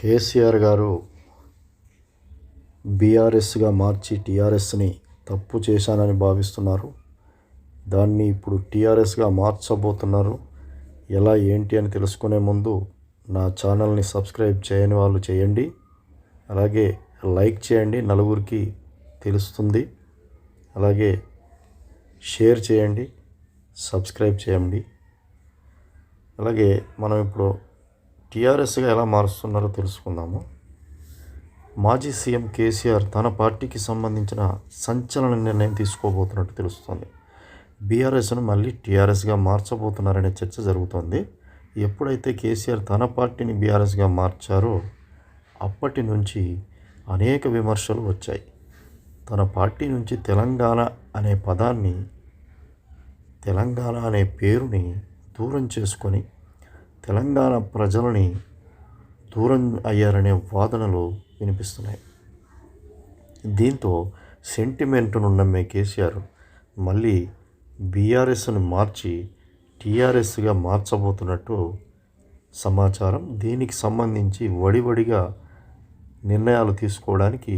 కేసీఆర్ గారు బీఆర్ఎస్గా మార్చి టీఆర్ఎస్ని తప్పు చేశానని భావిస్తున్నారు. దాన్ని ఇప్పుడు టీఆర్ఎస్గా మార్చబోతున్నారు. ఎలా ఏంటి అని తెలుసుకునే ముందు నా ఛానల్ని సబ్స్క్రైబ్ చేయని వాళ్ళు చేయండి. అలాగే లైక్ చేయండి, నలుగురికి తెలుస్తుంది. అలాగే షేర్ చేయండి, సబ్స్క్రైబ్ చేయండి. అలాగే మనం ఇప్పుడు టీఆర్ఎస్గా ఎలా మారుస్తున్నారో తెలుసుకుందాము. మాజీ సీఎం కేసీఆర్ తన పార్టీకి సంబంధించిన సంచలన నిర్ణయం తీసుకోబోతున్నట్టు తెలుస్తోంది. బీఆర్ఎస్ను మళ్ళీ టీఆర్ఎస్గా మార్చబోతున్నారనే చర్చ జరుగుతోంది. ఎప్పుడైతే కేసీఆర్ తన పార్టీని బీఆర్ఎస్గా మార్చారో అప్పటి నుంచి అనేక విమర్శలు వచ్చాయి. తన పార్టీ నుంచి తెలంగాణ అనే పదాన్ని, తెలంగాణ అనే పేరుని దూరం చేసుకొని తెలంగాణ ప్రజలని దూరం అయ్యారనే వాదనలు వినిపిస్తున్నాయి. దీంతో సెంటిమెంట్ను నమ్మే కేసీఆర్ మళ్ళీ బీఆర్ఎస్ను మార్చి టీఆర్ఎస్గా మార్చబోతున్నట్టు సమాచారం. దీనికి సంబంధించి వడివడిగా నిర్ణయాలు తీసుకోవడానికి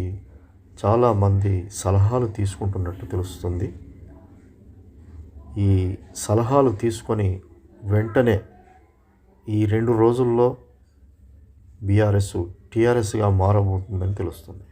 చాలామంది సలహాలు తీసుకుంటున్నట్టు తెలుస్తుంది. ఈ సలహాలు తీసుకొని వెంటనే ఈ 2 రోజుల్లో బీఆర్ఎస్ టీఆర్ఎస్గా మారబోతుందని తెలుస్తుంది.